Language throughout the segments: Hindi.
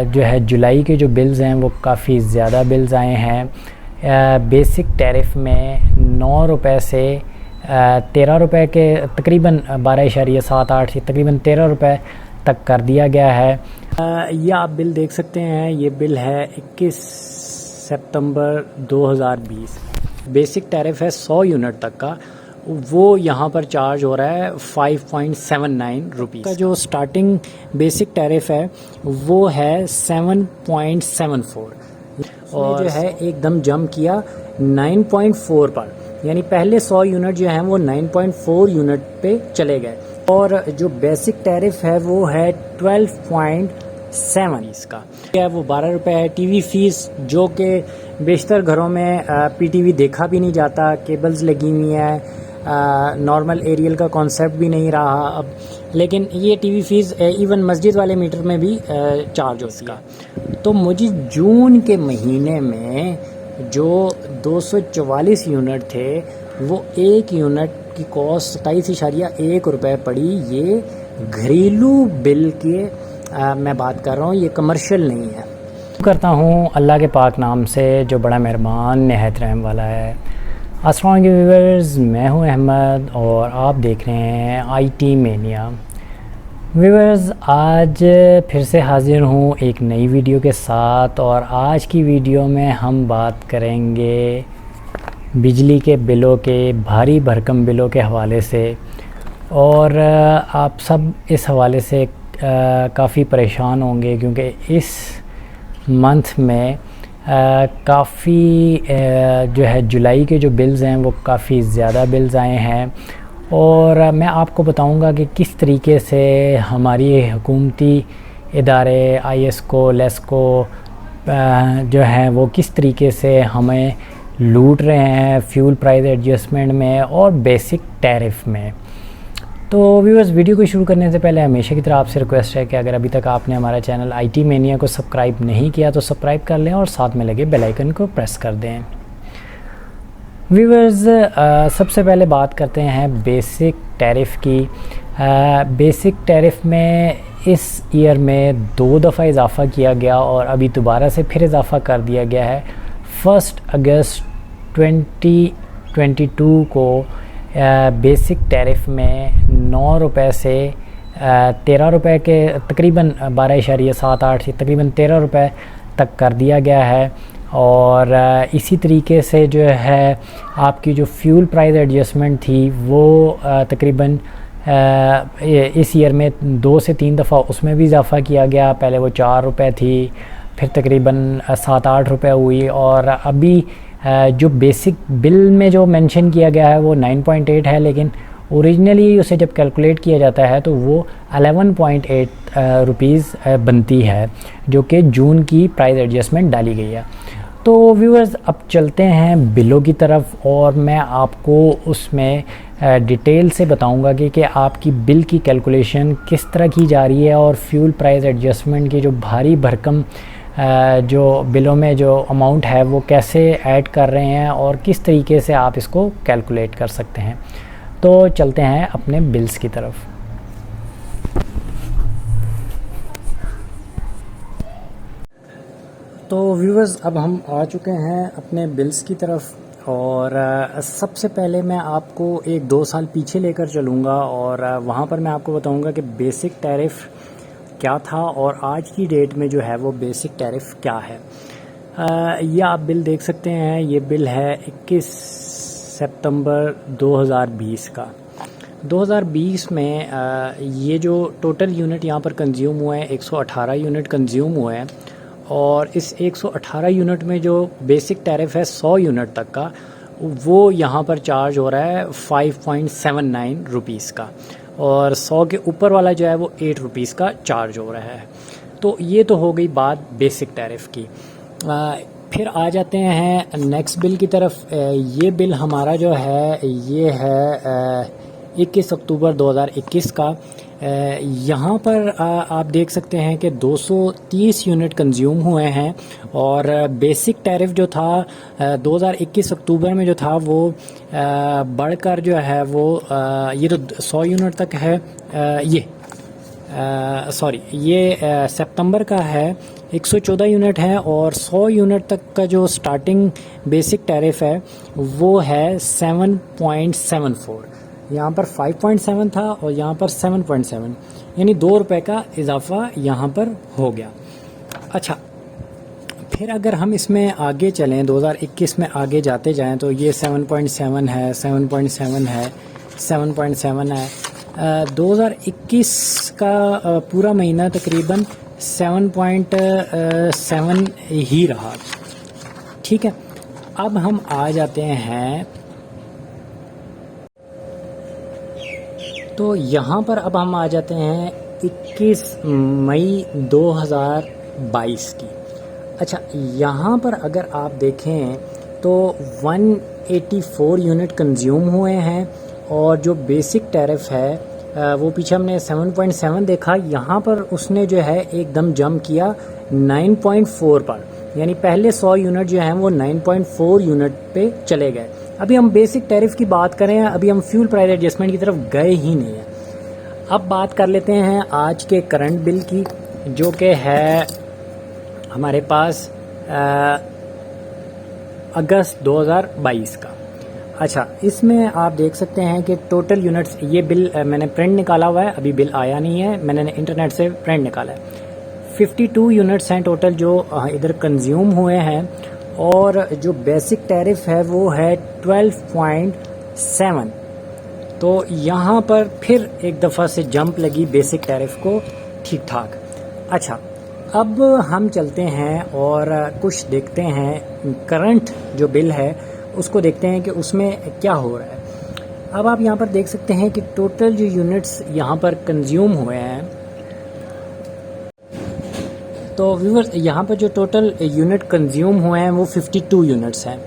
जो है जुलाई के जो बिल्स हैं वो काफ़ी ज़्यादा बिल्स आए हैं। बेसिक टैरिफ में 9 रुपये से 13 रुपये के तकरीबन 12.78 से तकरीबन 13 रुपये तक कर दिया गया है। ये आप बिल देख सकते हैं, ये बिल है 21 सितंबर 2020। बेसिक टैरिफ है 100 यूनिट तक का, वो यहाँ पर चार्ज हो रहा है 5.79 रुपीज़ का। जो स्टार्टिंग बेसिक टैरिफ है वो है 7.74 और जो है एकदम जंप किया 9.4 पर, यानी पहले 100 यूनिट जो हैं वो 9.4 यूनिट पे चले गए। और जो बेसिक टैरिफ है वो है 12.7 इसका है, वो 12 रुपये है। टीवी फीस जो कि बेशतर घरों में पीटीवी देखा भी नहीं जाता, केबल्स लगी हुई हैं, नॉर्मल एरियल का कॉन्सेप्ट भी नहीं रहा अब, लेकिन ये टीवी फीस इवन मस्जिद वाले मीटर में भी चार्ज होती है। तो मुझे जून के महीने में जो 244 यूनिट थे वो एक यूनिट की कॉस्ट 27.1 रुपये पड़ी। ये घरेलू बिल के मैं बात कर रहा हूँ, ये कमर्शियल नहीं है। करता हूँ अल्लाह के पाक नाम से जो बड़ा मेहरबान निहायत रहम वाला है। अस्सलाम वालेकुम व्यूअर्स, मैं हूँ अहमद और आप देख रहे हैं आईटी मेनिया। व्यूअर्स, आज फिर से हाज़िर हूँ एक नई वीडियो के साथ और आज की वीडियो में हम बात करेंगे बिजली के बिलों के, भारी भरकम बिलों के हवाले से। और आप सब इस हवाले से काफ़ी परेशान होंगे क्योंकि इस मंथ में काफ़ी जो है जुलाई के जो बिल्स हैं वो काफ़ी ज़्यादा बिल्स आए हैं। और मैं आपको बताऊंगा कि किस तरीके से हमारी हुकूमती इदारे ISCO, लेस्को जो हैं वो किस तरीके से हमें लूट रहे हैं फ्यूल प्राइस एडजस्टमेंट में और बेसिक टैरिफ में। तो व्यूअर्स, वीडियो को शुरू करने से पहले हमेशा की तरह आपसे रिक्वेस्ट है कि अगर अभी तक आपने हमारा चैनल आईटी मेनिया को सब्सक्राइब नहीं किया तो सब्सक्राइब कर लें और साथ में लगे बेल आइकन को प्रेस कर दें। व्यूअर्स, सबसे पहले बात करते हैं बेसिक टैरिफ की। बेसिक टैरिफ में इस ईयर में 2 दफ़ा इजाफ़ा किया गया और अभी दोबारा से फिर इजाफ़ा कर दिया गया है। 1 अगस्त 2022 को बेसिक टैरिफ में 9 रुपये से 13 रुपये के तकरीबन 12.78 से तकरीबन 13 रुपये तक कर दिया गया है। और इसी तरीके से जो है आपकी जो फ्यूल प्राइस एडजस्टमेंट थी वो तकरीबन इस ईयर में 2 से 3 दफ़ा उसमें भी इजाफ़ा किया गया। पहले वो 4 रुपये थी, फिर तकरीबन 7-8 रुपये हुई और अभी जो बेसिक बिल में जो मेंशन किया गया है वो 9.8 है, लेकिन ओरिजिनली उसे जब कैलकुलेट किया जाता है तो वो 11.8 रुपीज़ बनती है, जो कि जून की प्राइस एडजस्टमेंट डाली गई है। तो व्यूअर्स, अब चलते हैं बिलों की तरफ और मैं आपको उसमें डिटेल से बताऊंगा कि आपकी बिल की कैलकुलेशन किस तरह की जा रही है और फ्यूल प्राइस एडजस्टमेंट की जो भारी भरकम जो बिलों में जो अमाउंट है वो कैसे ऐड कर रहे हैं और किस तरीके से आप इसको कैलकुलेट कर सकते हैं। तो चलते हैं अपने बिल्स की तरफ। तो व्यूअर्स, अब हम आ चुके हैं अपने बिल्स की तरफ और सबसे पहले मैं आपको 1-2 साल पीछे लेकर चलूँगा और वहाँ पर मैं आपको बताऊँगा कि बेसिक टैरिफ क्या था और आज की डेट में जो है वो बेसिक टैरिफ क्या है। ये आप बिल देख सकते हैं, ये बिल है 21 सितंबर 2020 का। 2020 में ये जो टोटल यूनिट यहाँ पर कंज्यूम हुए हैं 118 यूनिट कंज्यूम हुए हैं और इस 118 यूनिट में जो बेसिक टैरिफ है 100 यूनिट तक का, वो यहाँ पर चार्ज हो रहा है 5.79 रुपीज़ का और 100 के ऊपर वाला जो है वो 8 रुपीज़ का चार्ज हो रहा है। तो ये तो हो गई बात बेसिक टैरिफ की। फिर आ जाते हैं नेक्स्ट बिल की तरफ। ये बिल हमारा जो है ये है 21 अक्टूबर 2021 का। यहाँ पर आप देख सकते हैं कि 230 यूनिट कंज्यूम हुए हैं और बेसिक टैरिफ जो था 2021 अक्टूबर में जो था वो बढ़कर जो है वो ये तो 100 यूनिट तक है। ये सॉरी ये सितंबर का है, 114 यूनिट है और 100 यूनिट तक का जो स्टार्टिंग बेसिक टैरिफ है वो है 7.74। यहाँ पर 5.7 था और यहाँ पर 7.7, यानी 2 रुपये का इजाफा यहाँ पर हो गया। अच्छा, फिर अगर हम इसमें आगे चलें, 2021 में आगे जाते जाएं तो ये 7.7 है, 7.7 है, 7.7 है। 2021 का पूरा महीना तकरीबन 7.7 ही रहा। ठीक है, अब हम आ जाते हैं, तो यहाँ पर अब हम आ जाते हैं 21 मई 2022 की। अच्छा, यहाँ पर अगर आप देखें तो 184 यूनिट कंज्यूम हुए हैं और जो बेसिक टैरिफ है वो पीछे हमने 7.7 देखा, यहाँ पर उसने जो है एकदम जंप किया 9.4 पर, यानी पहले 100 यूनिट जो हैं वो 9.4 यूनिट पे चले गए। अभी हम बेसिक टैरिफ की बात करें, अभी हम फ्यूल प्राइस एडजस्टमेंट की तरफ गए ही नहीं हैं। अब बात कर लेते हैं आज के करंट बिल की, जो कि है हमारे पास अगस्त 2022 का। अच्छा, इसमें आप देख सकते हैं कि टोटल यूनिट्स, ये बिल मैंने प्रिंट निकाला हुआ है, अभी बिल आया नहीं है, मैंने इंटरनेट से प्रिंट निकाला है। 52 यूनिट्स हैं टोटल जो इधर कंज्यूम हुए हैं और जो बेसिक टैरिफ है वो है 12.7। तो यहाँ पर फिर एक दफ़ा से जंप लगी बेसिक टैरिफ को, ठीक ठाक। अच्छा, अब हम चलते हैं और कुछ देखते हैं करंट जो बिल है उसको देखते हैं कि उसमें क्या हो रहा है। अब आप यहाँ पर देख सकते हैं कि टोटल जो यूनिट्स यहाँ पर कंज्यूम हुए हैं, तो व्यूअर्स यहाँ पर जो टोटल यूनिट कंज्यूम हुए हैं वो 52 यूनिट्स हैं।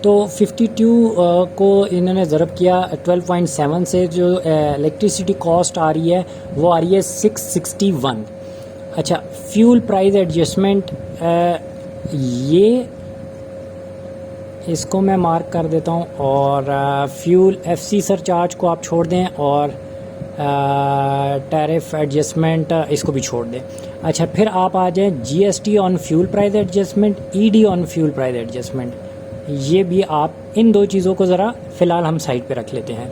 तो 52 को इन्होंने ज़रब किया 12.7 से, जो इलेक्ट्रिसिटी कॉस्ट आ रही है वो आ रही है 661। अच्छा, फ्यूल प्राइस एडजस्टमेंट, ये इसको मैं मार्क कर देता हूँ और फ्यूल एफसी सरचार्ज को आप छोड़ दें और टैरिफ एडजस्टमेंट इसको भी छोड़ दें। अच्छा, फिर आप आ जाएं GST on fuel price adjustment, ED on fuel price adjustment, ये भी आप इन दो चीज़ों को ज़रा फ़िलहाल हम साइड पे रख लेते हैं।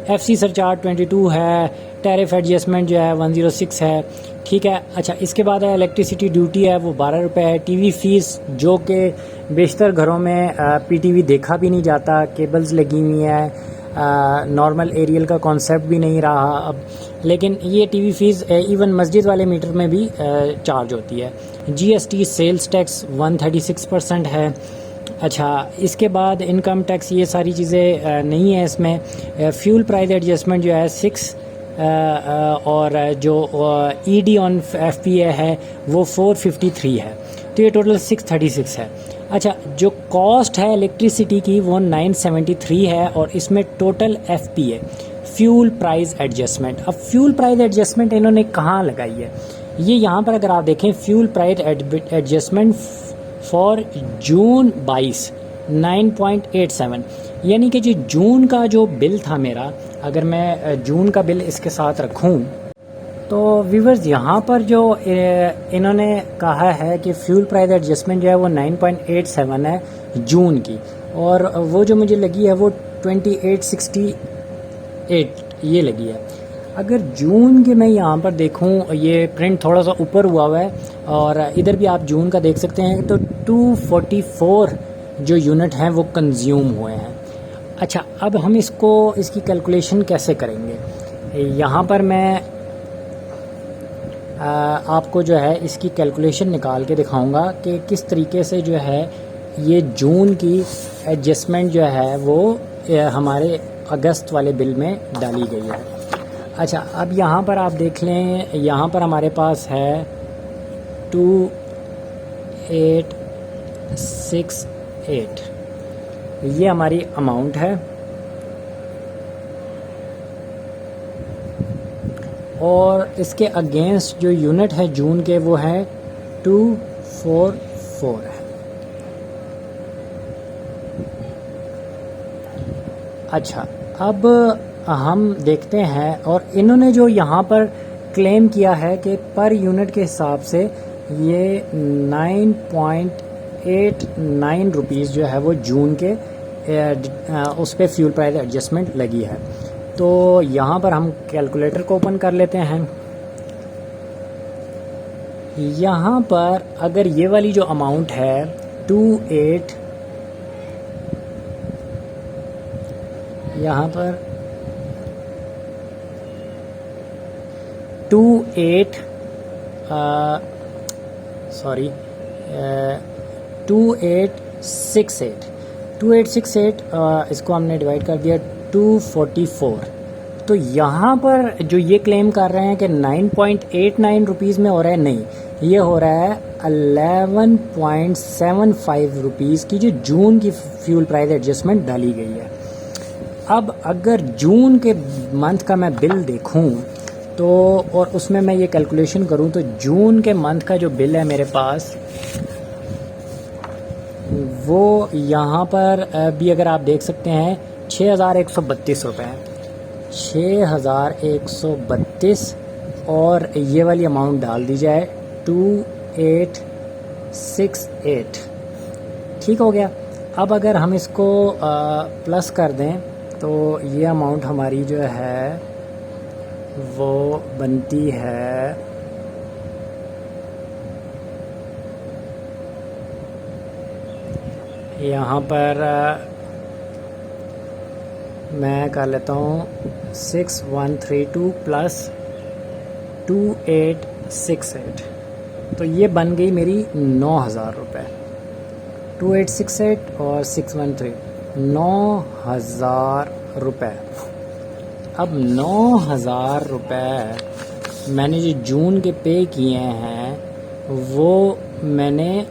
एफसी सरचार्ज 22 है, टैरिफ एडजस्टमेंट जो है 106 है, ठीक है। अच्छा, इसके बाद है इलेक्ट्रिसिटी ड्यूटी है वो 12 रुपये है। टीवी फीस जो कि बेशतर घरों में पीटीवी देखा भी नहीं जाता, केबल्स लगी हुई है, नॉर्मल एरियल का कॉन्सेप्ट भी नहीं रहा अब, लेकिन ये टीवी फीस इवन मस्जिद वाले मीटर में भी चार्ज होती है। जीएसटी सेल्स टैक्स 136% है। अच्छा, इसके बाद इनकम टैक्स, ये सारी चीज़ें नहीं है इसमें। फ्यूल प्राइस एडजस्टमेंट जो है 6 और जो ईडी ऑन एफपीए है वो 453 है, तो ये टोटल 636 है। अच्छा, जो कॉस्ट है इलेक्ट्रिसिटी की वो 973 है और इसमें total FPA fuel price adjustment. अब फ्यूल प्राइस एडजस्टमेंट इन्होंने कहाँ लगाई है, ये यहाँ पर अगर आप देखें फ्यूल प्राइस एडजस्टमेंट फॉर जून 22 9.87, यानी कि जो जून का जो बिल था मेरा, अगर मैं जून का बिल इसके साथ रखूं तो व्यूवर्स यहाँ पर जो इन्होंने कहा है कि फ्यूल प्राइस एडजस्टमेंट जो है वो 9.87 है जून की, और वो जो मुझे लगी है वो 2868 ये लगी है। अगर जून के मैं यहाँ पर देखूँ, ये प्रिंट थोड़ा सा ऊपर हुआ है और इधर भी आप जून का देख सकते हैं, तो 244 जो यूनिट हैं वो कंज्यूम हुए हैं। अच्छा, अब हम इसकी कैलकुलेशन कैसे करेंगे, यहाँ पर मैं आपको जो है इसकी कैलकुलेशन निकाल के दिखाऊंगा कि किस तरीके से जो है ये जून की एडजस्टमेंट जो है वो हमारे अगस्त वाले बिल में डाली गई है। अच्छा, अब यहाँ पर आप देख लें, यहाँ पर हमारे पास है 2868, ये हमारी अमाउंट है। और इसके अगेंस्ट जो यूनिट है जून के वो है 244 है। अच्छा, अब हम देखते हैं, और इन्होंने जो यहाँ पर क्लेम किया है कि पर यूनिट के हिसाब से ये 9.89 रुपीज़ जो है वो जून के उस पर फ्यूल प्राइस एडजस्टमेंट लगी है। तो यहाँ पर हम कैलकुलेटर को ओपन कर लेते हैं। यहाँ पर अगर ये वाली जो अमाउंट है 28, यहाँ पर 2868 इसको हमने डिवाइड कर दिया 244। तो यहाँ पर जो ये क्लेम कर रहे हैं कि 9.89 रुपीज़ में हो रहा है, नहीं, ये हो रहा है 11.75 रुपीज़ की जो जून की फ्यूल प्राइस एडजस्टमेंट डाली गई है। अब अगर जून के मंथ का मैं बिल देखूं तो और उसमें मैं ये कैलकुलेशन करूं तो जून के मंथ का जो बिल है मेरे पास वो यहाँ पर भी अगर आप देख सकते हैं 6,132 रुपये है, 6,132 और ये वाली अमाउंट डाल दी जाए 2868। ठीक हो गया। अब अगर हम इसको प्लस कर दें तो ये अमाउंट हमारी जो है वो बनती है यहाँ पर मैं कर लेता हूँ 6132 प्लस 2868, तो ये बन गई मेरी 9,000 रुपये। 2868 और 613 9,000 रुपये। अब 9,000 रुपये मैंने जो जून के पे किए हैं वो मैंने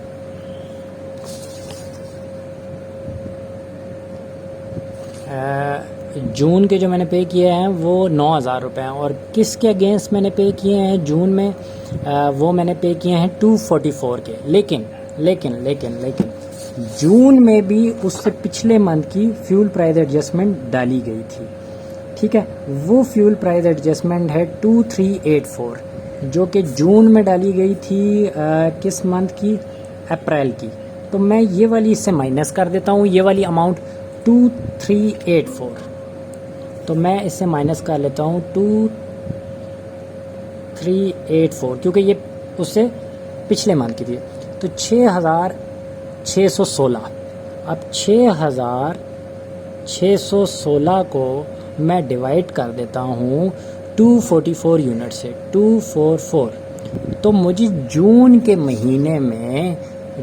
जून के जो मैंने पे किए हैं वो 9,000 रुपये हैं। और किसके अगेंस्ट मैंने पे किए हैं जून में, वो मैंने पे किए हैं 244 के। लेकिन जून में भी उससे पिछले मंथ की फ्यूल प्राइस एडजस्टमेंट डाली गई थी। ठीक है, वो फ्यूल प्राइस एडजस्टमेंट है 2384 जो कि जून में डाली गई थी किस मंथ की, अप्रैल की। तो मैं ये वाली इससे माइनस कर देता हूँ, ये वाली अमाउंट 2384, तो मैं इससे माइनस कर लेता हूँ 2384 क्योंकि ये उससे पिछले मंथ की थी। तो 6,616। अब 6,616 को मैं डिवाइड कर देता हूँ 244 यूनिट से, 244। तो मुझे जून के महीने में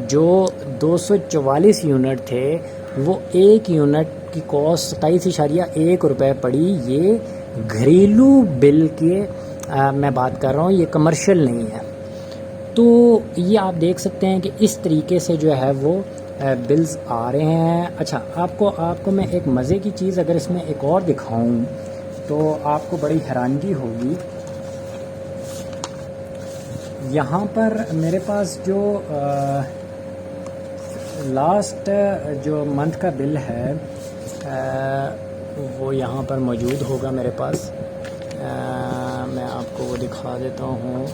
जो 244 यूनिट थे वो एक यूनिट की कॉस्ट 27.1 रुपये पड़ी। ये घरेलू बिल के मैं बात कर रहा हूँ, ये कमर्शियल नहीं है। तो ये आप देख सकते हैं कि इस तरीके से जो है वो बिल्स आ रहे हैं। अच्छा, आपको मैं एक मज़े की चीज़ अगर इसमें एक और दिखाऊं तो आपको बड़ी हैरानगी होगी। यहाँ पर मेरे पास जो लास्ट जो मंथ का बिल है वो यहाँ पर मौजूद होगा मेरे पास। मैं आपको वो दिखा देता हूँ।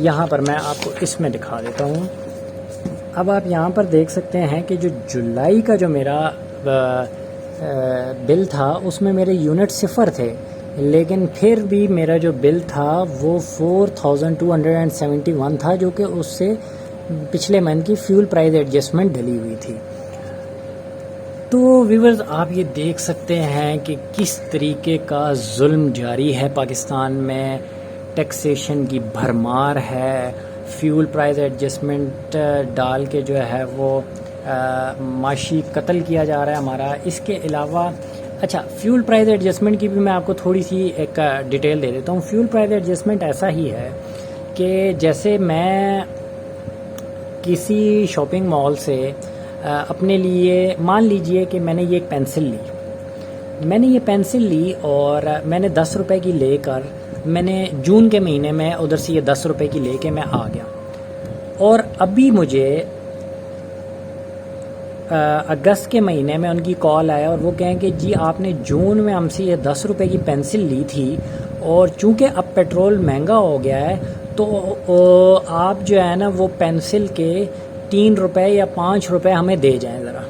यहाँ पर मैं आपको इसमें दिखा देता हूँ। अब आप यहाँ पर देख सकते हैं कि जो जुलाई का जो मेरा बिल था उसमें मेरे यूनिट 0 थे, लेकिन फिर भी मेरा जो बिल था वो 4,271 था जो कि उससे पिछले मंथ की फ्यूल प्राइस एडजस्टमेंट डली हुई थी। तो व्यूअर्स, आप ये देख सकते हैं कि किस तरीके का जुल्म जारी है पाकिस्तान में। टैक्सेशन की भरमार है, फ्यूल प्राइस एडजस्टमेंट डाल के जो है वो माशी कत्ल किया जा रहा है हमारा। इसके अलावा अच्छा, फ्यूल प्राइस एडजस्टमेंट की भी मैं आपको थोड़ी सी एक डिटेल दे देता हूँ। फ्यूल प्राइस एडजस्टमेंट ऐसा ही है कि जैसे मैं किसी शॉपिंग मॉल से अपने लिए, मान लीजिए कि मैंने ये एक पेंसिल ली और मैंने 10 रुपए की लेकर मैंने जून के महीने में उधर से ये 10 रुपए की लेके मैं आ गया। और अभी मुझे अगस्त के महीने में उनकी कॉल आया और वो कहें कि जी आपने जून में हमसे ये 10 रुपए की पेंसिल ली थी और चूंकि अब पेट्रोल महंगा हो गया है तो आप जो है ना वो पेंसिल के 3 रुपए या 5 रुपए हमें दे जाएं ज़रा।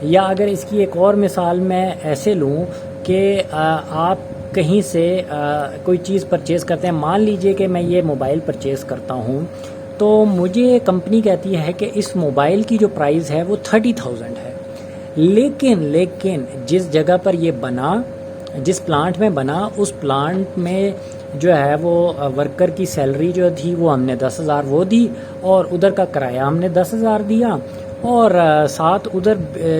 या अगर इसकी एक और मिसाल मैं ऐसे लूँ कि आप कहीं से कोई चीज़ परचेज़ करते हैं, मान लीजिए कि मैं ये मोबाइल परचेज़ करता हूँ तो मुझे कंपनी कहती है कि इस मोबाइल की जो प्राइस है वो 30,000 है, लेकिन जिस जगह पर ये बना, जिस प्लांट में बना, उस प्लांट में जो है वो वर्कर की सैलरी जो थी वो हमने 10,000 वो दी और उधर का किराया हमने 10,000 दिया और साथ उधर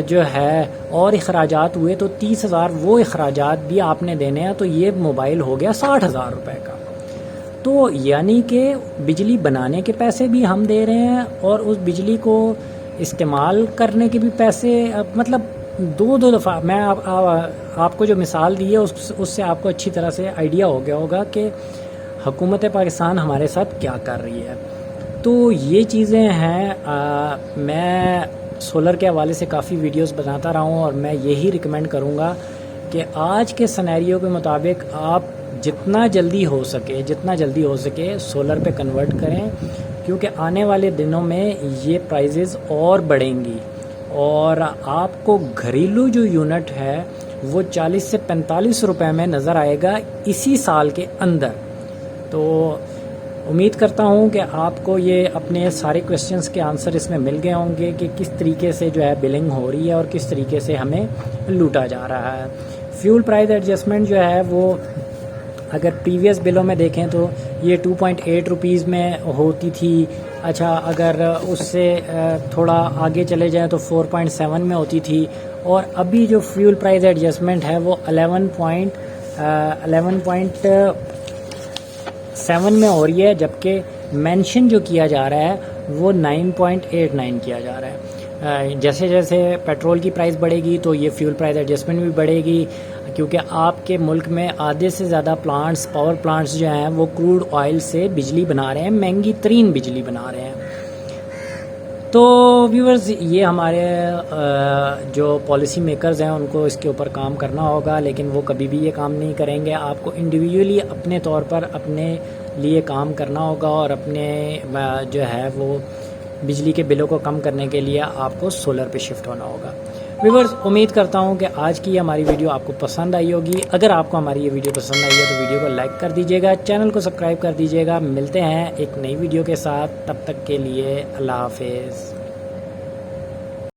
जो है और अखराजात हुए तो 30,000 वो अखराजात भी आपने देने हैं, तो ये मोबाइल हो गया 60,000 रुपये का। तो यानी कि बिजली बनाने के पैसे भी हम दे रहे हैं और उस बिजली को इस्तेमाल करने के भी पैसे, मतलब दो दफ़ा। मैं आपको जो मिसाल दी है उससे आपको अच्छी तरह से आइडिया हो गया होगा कि हुकूमत पाकिस्तान हमारे साथ क्या कर रही है। तो ये चीज़ें हैं। मैं सोलर के हवाले से काफ़ी वीडियोस बनाता रहा हूँ और मैं यही रिकमेंड करूँगा कि आज के सिनेरियो के मुताबिक आप जितना जल्दी हो सके सोलर पे कन्वर्ट करें, क्योंकि आने वाले दिनों में ये प्राइजेज़ और बढ़ेंगी और आपको घरेलू जो यूनिट है वो 40 से 45 रुपए में नज़र आएगा इसी साल के अंदर। तो उम्मीद करता हूँ कि आपको ये अपने सारे क्वेश्चंस के आंसर इसमें मिल गए होंगे कि किस तरीके से जो है बिलिंग हो रही है और किस तरीके से हमें लूटा जा रहा है। फ्यूल प्राइस एडजस्टमेंट जो है वो अगर प्रीवियस बिलों में देखें तो ये 2.8 रुपीज़ में होती थी। अच्छा, अगर उससे थोड़ा आगे चले जाएं तो 4.7 में होती थी और अभी जो फ्यूल प्राइस एडजस्टमेंट है वो 11.7 में हो रही है, जबकि मेंशन जो किया जा रहा है वो 9.89 किया जा रहा है। जैसे जैसे पेट्रोल की प्राइस बढ़ेगी तो ये फ्यूल प्राइस एडजस्टमेंट भी बढ़ेगी, क्योंकि आपके मुल्क में आधे से ज़्यादा प्लांट्स, पावर प्लांट्स जो हैं वो क्रूड ऑयल से बिजली बना रहे हैं, महंगी तरीन बिजली बना रहे हैं। तो व्यूअर्स, ये हमारे जो पॉलिसी मेकर्स हैं उनको इसके ऊपर काम करना होगा, लेकिन वो कभी भी ये काम नहीं करेंगे। आपको इंडिविजुअली अपने तौर पर अपने लिए काम करना होगा और अपने जो है वो बिजली के बिलों को कम करने के लिए आपको सोलर पे शिफ्ट होना होगा। व्यूअर्स, उम्मीद करता हूँ कि आज की हमारी वीडियो आपको पसंद आई होगी। अगर आपको हमारी ये वीडियो पसंद आई है तो वीडियो को लाइक कर दीजिएगा, चैनल को सब्सक्राइब कर दीजिएगा। मिलते हैं एक नई वीडियो के साथ, तब तक के लिए अल्लाह हाफिज़।